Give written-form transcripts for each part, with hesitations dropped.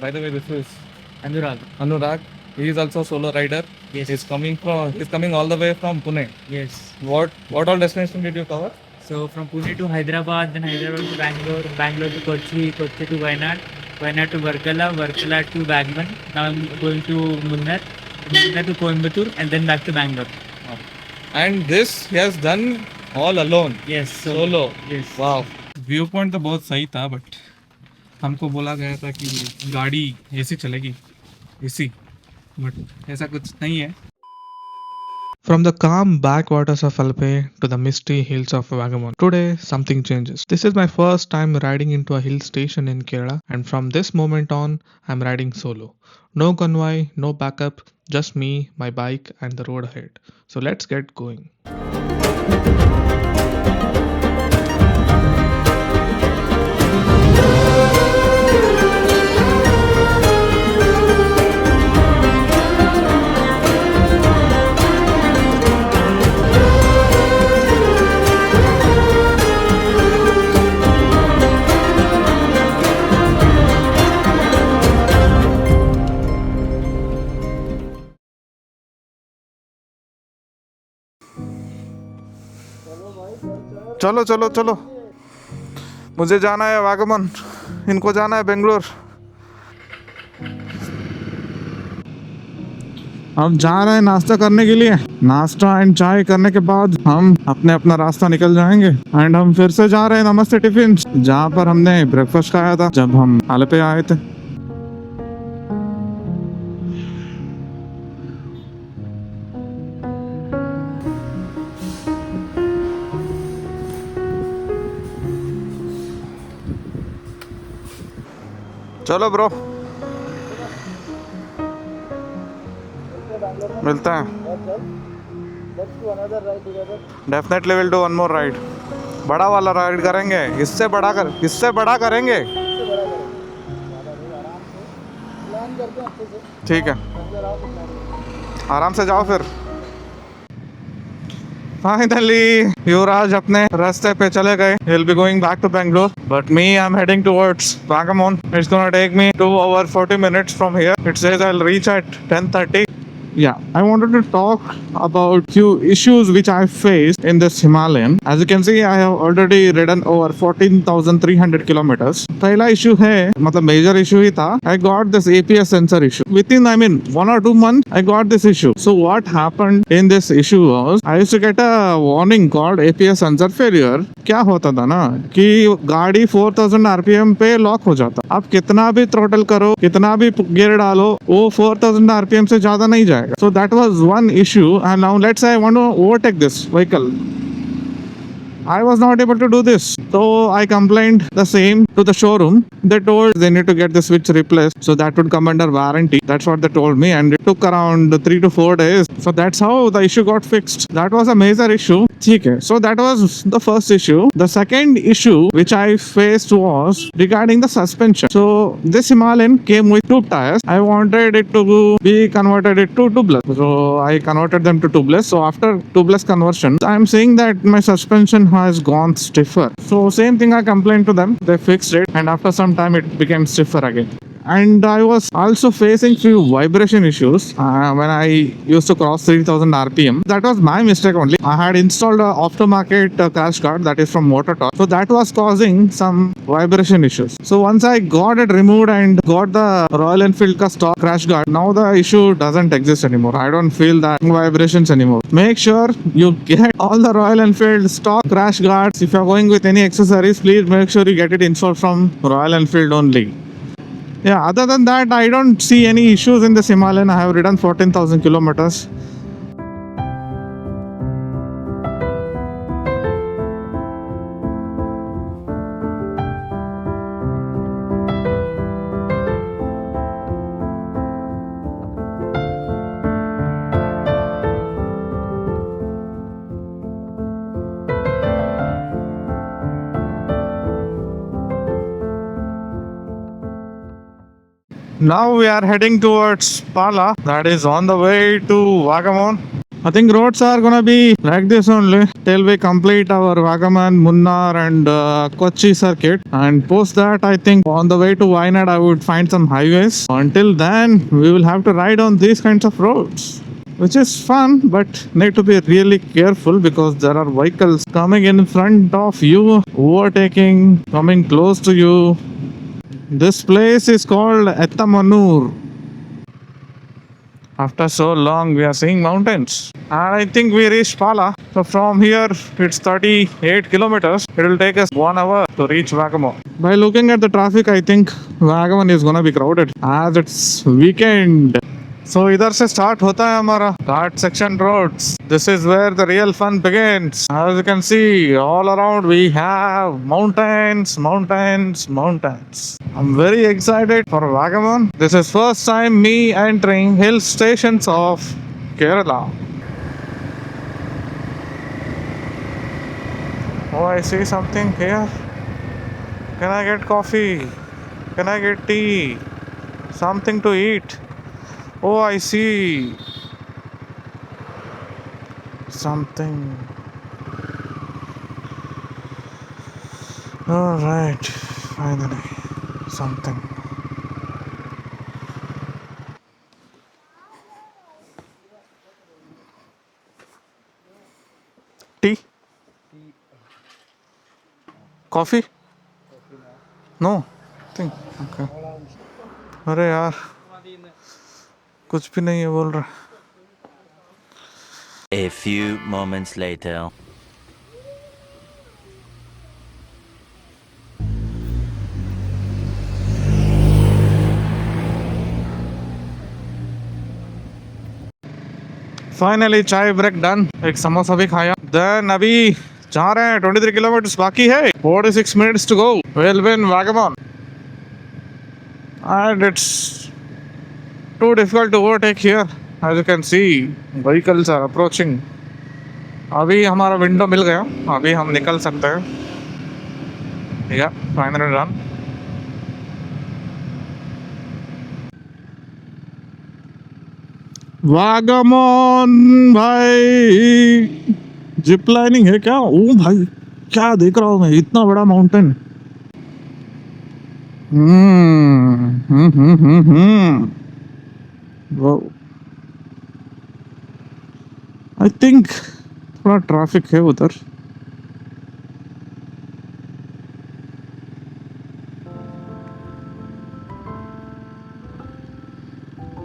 By the way, this is Anurag. Anurag. He is also a solo rider. Yes. He's coming all the way from Pune. Yes. What all destination did you cover? So from Pune to Hyderabad, then Hyderabad to Bangalore, Bangalore to Kochi, Kochi to Wayanad, Wayanad to Varkala, Varkala to Bagman. Now I'm going to Munnar, Munnar to Coimbatore, and then back to Bangalore. And this he has done all alone. Yes. Solo. Yes. Wow. View point तो बहुत सही था, but हमको बोला गया था कि गाड़ी एसी चलेगी, एसी, बट ऐसा कुछ नहीं है. From the calm backwaters of Alpe to the misty hills of Vagamon, today something changes. This is my first time riding into a hill station in Kerala, and from this moment on, I'm riding solo. No convoy, no backup, just me, my bike, and the road ahead. So let's get going. चलो चलो चलो, मुझे जाना है वागमन, इनको जाना है बेंगलोर. अब जा रहे हैं नाश्ता करने के लिए. नाश्ता एंड चाय करने के बाद हम अपना रास्ता निकल जाएंगे. एंड हम फिर से जा रहे हैं नमस्ते टिफिन, जहाँ पर हमने ब्रेकफास्ट खाया था जब हम आलपे आए थे. चलो ब्रो, मिलते हैं. Definitely will do one more ride. बड़ा वाला राइड करेंगे, इससे बड़ा करेंगे. ठीक है, आराम से जाओ फिर. Finally, युवराज अपने रास्ते पे चले गए. He'll be going back to Bangalore, but me, I'm heading towards Vagamon. It's gonna take me 2 hours 40 minutes from here. It says I'll reach at 10:30. Yeah, I wanted to talk about few issues which I faced in this Himalayan. As you can see, I have already ridden over 14,300 kilometers. पहला issue है, मतलब major issue ही था. I got this APS sensor issue. Within, 1 or 2 months, I got this issue. So what happened in this issue was, I used to get a warning called APS sensor failure. क्या होता था ना कि गाड़ी 4000 RPM पे lock हो जाता. आप कितना भी थ्रोटल करो, कितना भी गियर डालो, वो 4000 RPM से ज्यादा नहीं जाएगा. So that was one issue. And now let's say I want to overtake this vehicle. I was not able to do this. So I complained the same to the showroom. They told they need to get the switch replaced. So that would come under warranty. That's what they told me. And it took around 3 to 4 days. So that's how the issue got fixed. That was a major issue. Okay. So that was the first issue. The second issue which I faced was regarding the suspension. So this Himalayan came with tube tires. I wanted it to be converted to tubeless. So I converted them to tubeless. So after tubeless conversion, I'm seeing that my suspension has gone stiffer. So same thing, I complained to them. They fixed it, and after some time it became stiffer again. And I was also facing few vibration issues when I used to cross 3000 RPM. That was my mistake only. I had installed a aftermarket crash guard that is from Motortorch. So that was causing some vibration issues. So once I got it removed and got the Royal Enfield ka stock crash guard, now the issue doesn't exist anymore. I don't feel that vibrations anymore. Make sure you get all the Royal Enfield stock crash guards. If you're going with any accessories, please make sure you get it installed from Royal Enfield only. Yeah, other than that, I don't see any issues in this Himalayan. I have ridden 14,000 kilometers. Now we are heading towards Pala, that is on the way to Vagamon. I think roads are gonna be like this only till we complete our Vagaman, Munnar and Kochi circuit. And post that, I think on the way to Wayanad, I would find some highways. Until then, we will have to ride on these kinds of roads, which is fun, but need to be really careful because there are vehicles coming in front of you, overtaking, coming close to you. This place is called Etamanur. After so long, we are seeing mountains. And I think we reached Pala. So from here, it's 38 kilometers. It will take us 1 hour to reach Vagamon. By looking at the traffic, I think Vagamon is gonna be crowded as it's weekend. So इधर से start होता है हमारा Ghat section roads. This is where the real fun begins. As you can see, all around we have mountains, mountains, mountains. I'm very excited for Vagamon. This is first time me entering hill stations of Kerala. Oh, I see something here. Can I get coffee? Can I get tea? Something to eat? Oh, I see. Something. Alright, finally. Something. Tea? Coffee? No? Think. Okay. अरे यार कुछ भी नहीं है बोल रहा. A few moments later. Finally चाय break done. एक समोसा भी खाया. देन अभी जा रहे हैं. 23 किलोमीटर बाकी है. 46 minutes to go. We'll win Vagamon. And it's too difficult to overtake here. As you can see, vehicles are approaching. अभी हमारा विंडो मिल गया. अभी हम निकल सकते हैं. Yeah, finally done. वागमोन भाई. जिप लाइनिंग है क्या? ओ भाई क्या देख रहा हूँ मैं. इतना बड़ा माउंटेन. आई थिंक थोड़ा ट्रैफिक है उधर.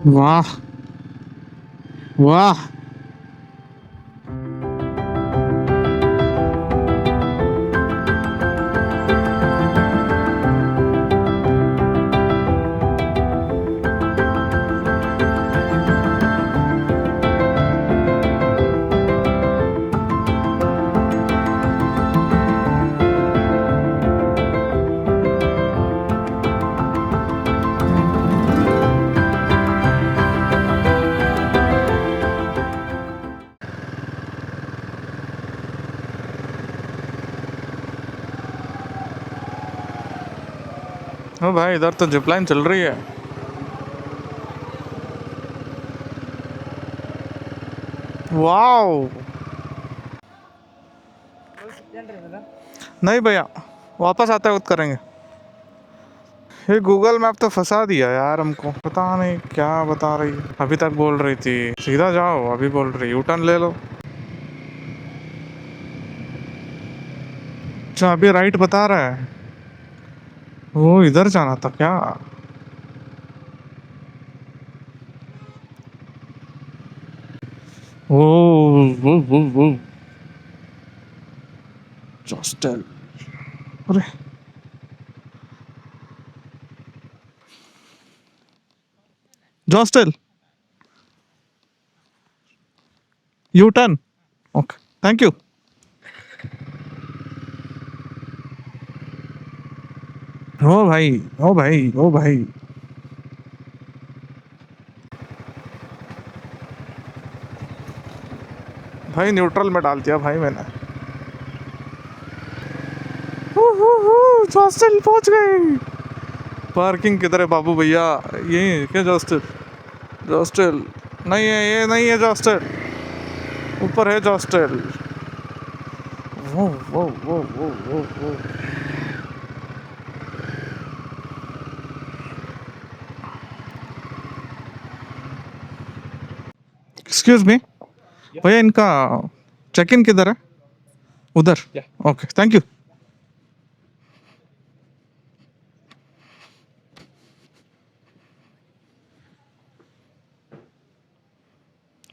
वाह वाह. ओ भाई इधर तो जिप लाइन चल रही है. वाओ. नहीं भैया वापस आते वक्त करेंगे. ये गूगल मैप तो फंसा दिया यार हमको. पता नहीं क्या बता रही है. अभी तक बोल रही थी सीधा जाओ. अभी बोल रही यू टर्न ले लो. अच्छा अभी राइट बता रहा है. वो इधर जाना था क्या? वो जॉस्टल. अरे जॉस्टल U turn. Okay thank you. ओ भाई ओ भाई ओ भाई. भाई न्यूट्रल में डाल दिया भाई मैंने. जॉस्टल पहुंच गए. पार्किंग किधर है बाबू भैया? यही है क्या जॉस्टल? जॉस्टल नहीं है. ये नहीं है जॉस्टल. ऊपर है हॉस्टल. वो वो वो वो वो वो. एक्सक्यूज मी भैया, इनका चेक इन किधर है? उधर. Okay, thank you.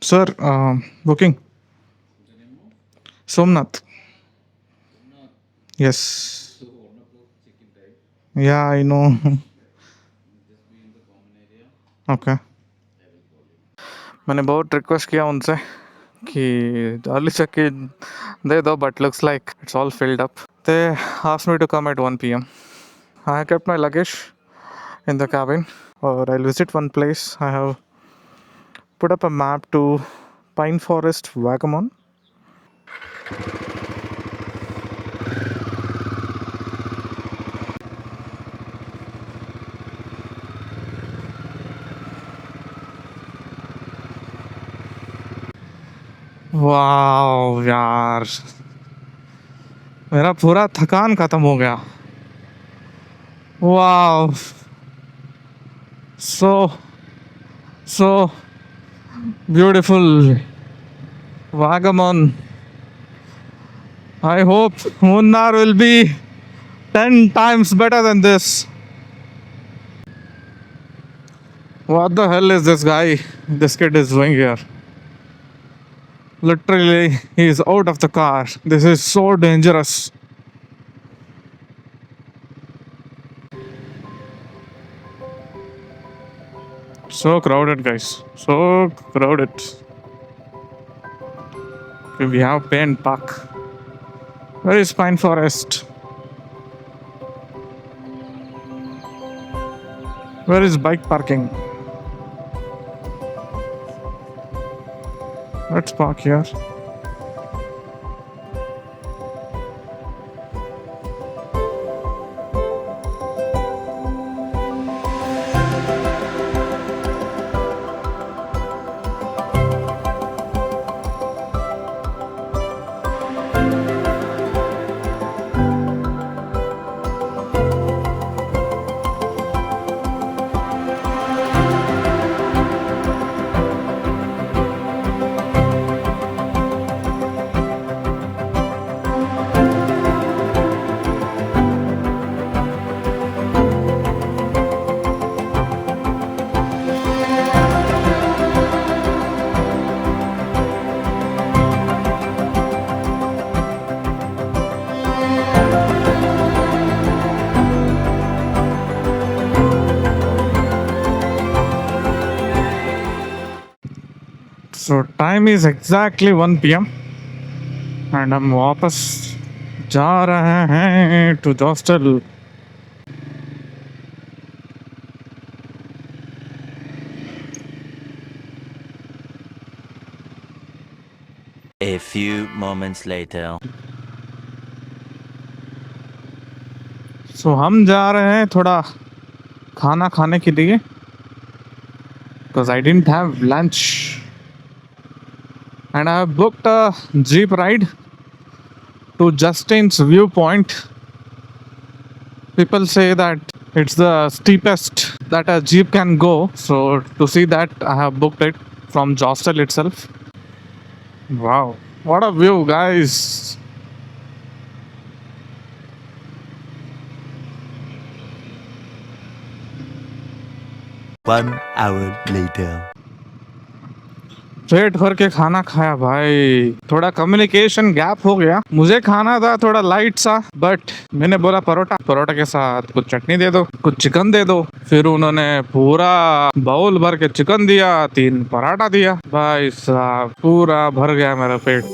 Sir, booking Somnath. Yes. Yeah, I know. Okay. मैंने बहुत रिक्वेस्ट किया उनसे कि अर्ली चेक इन दे दो, but looks like it's all filled up. They asked me to come at 1 p.m. I kept my luggage in the cabin, or I'll visit one place. I have put up a map to Pine Forest, Vagamon. वाह यार, मेरा पूरा थकान खत्म हो गया. वाह, so beautiful Vagamon. I hope Munnar will be 10 times better than this. What the hell is this kid is doing here? Literally, he is out of the car. This is so dangerous. So crowded, guys. So crowded. Okay, we have Payne Park. Where is Pine Forest? Where is bike parking? Let's park here. So time is exactly 1 p.m. and हम वापस जा रहे हैं to the hostel. A few moments later. So हम जा रहे हैं थोड़ा खाना खाने के लिए, because I didn't have lunch. And I have booked a jeep ride to Justin's viewpoint. People say that it's the steepest that a jeep can go. So to see that, I have booked it from Jostel itself. Wow, what a view, guys. 1 hour later. पेट भर के खाना खाया भाई. थोड़ा communication gap हो गया. मुझे खाना था थोड़ा लाइट सा, बट मैंने बोला परोठा के साथ कुछ चटनी दे दो, कुछ चिकन दे दो. फिर उन्होंने पूरा बाउल भर के चिकन दिया, 3 पराठा दिया. भाई साहब, पूरा भर गया मेरा पेट.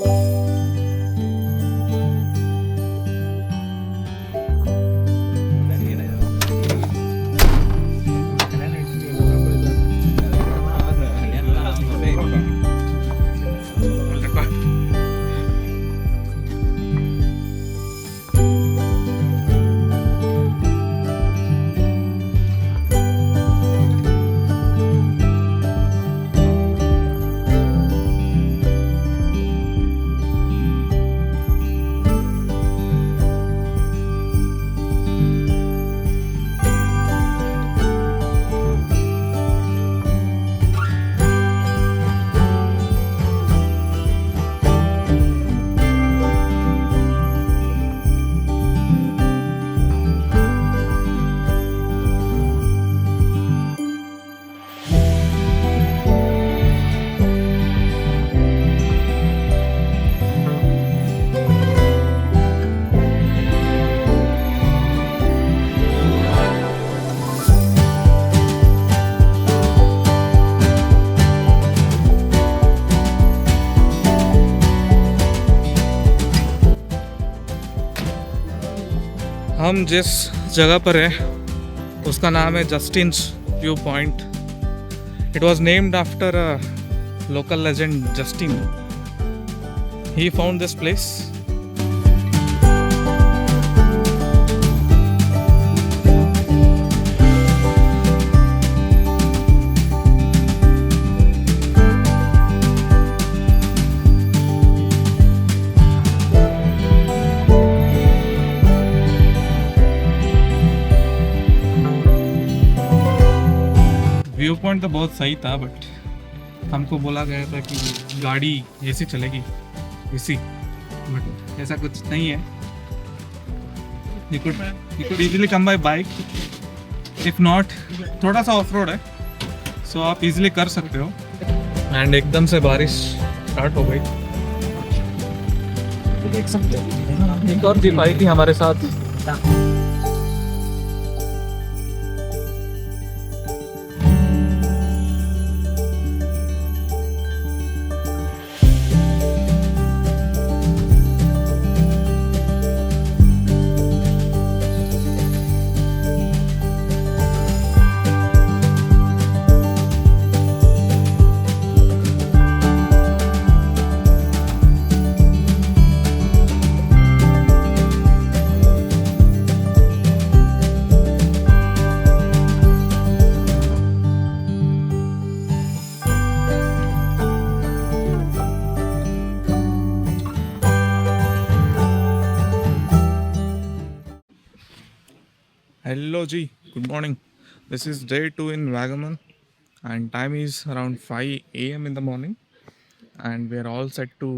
हम जिस जगह पर है उसका नाम है Justin's view point. It was named after a local legend Justin. He found this place. View point तो बहुत सही था बट हमको बोला गया था कि गाड़ी ऐसी चलेगी एसी, बट ऐसा कुछ नहीं है. you could easily come by bike. if not, थोड़ा सा ऑफ रोड है सो आप इजीली कर सकते हो. एंड एकदम से बारिश स्टार्ट हो गई. देख सकते हो एक और जीप आई थी हमारे साथ. Hello G, good morning. This is day 2 in Vagamon and time is around 5 a.m. in the morning and we are all set to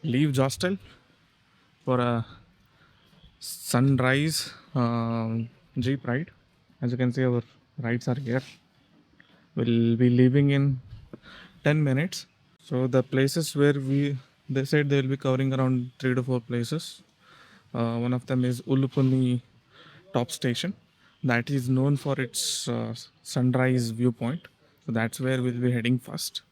leave Jostel for a sunrise jeep ride. As you can see, our rides are here. We'll be leaving in 10 minutes. So the places where they said they will be covering around 3 to 4 places. One of them is Ulupuni top station that is known for its sunrise viewpoint. So that's where we'll be heading first.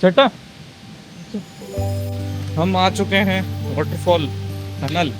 चटा हम आ चुके हैं waterfall tunnel.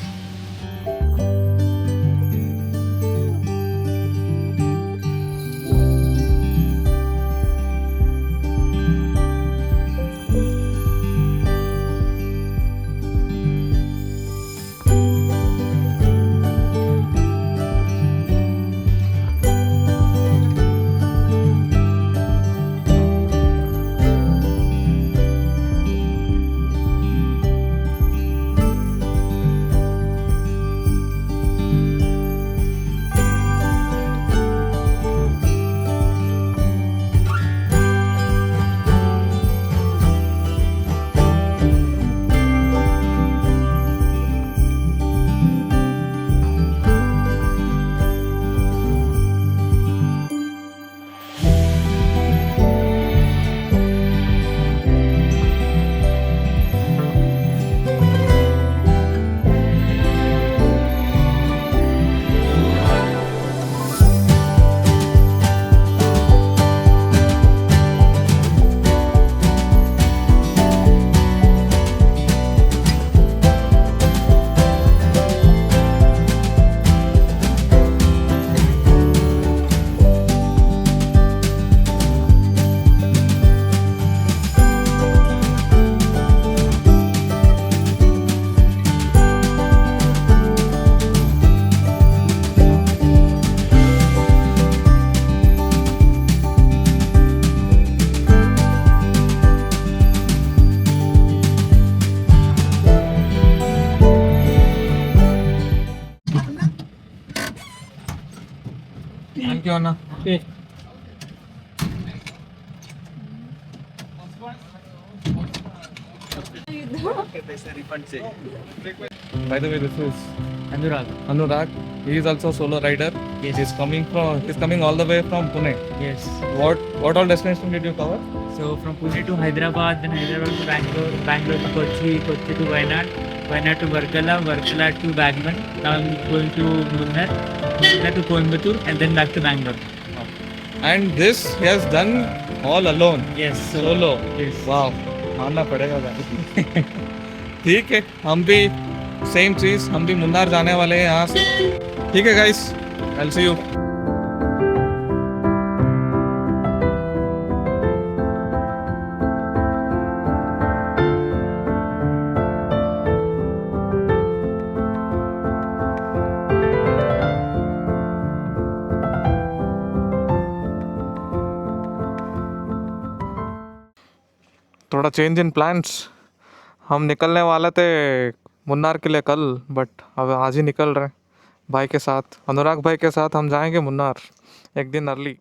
क्यों ना by the way this is Anurag. Anurag. He is also a solo rider. Yes. He's coming all the way from Pune. Yes. What all destination did you cover? So from Pune to Hyderabad, then Hyderabad to Bangalore, Bangalore to Kochi, Kochi to Wayanad, Wayanad to Varkala, Varkala to Bagman. Now I'm going to Munnar, Munnar to Coimbatore, and then back to Bangalore. And this he has done all alone. Yes. So Solo. yes. वाह मानना पड़ेगा भाई ठीक है हम भी same चीज हम भी मुन्नार जाने वाले हैं यहाँ से ठीक है guys I will see you थोड़ा चेंज इन प्लान्स हम निकलने वाले थे मुन्नार के लिए कल बट अब आज ही निकल रहे हैं भाई के साथ अनुराग भाई के साथ हम जाएंगे मुन्नार एक दिन अर्ली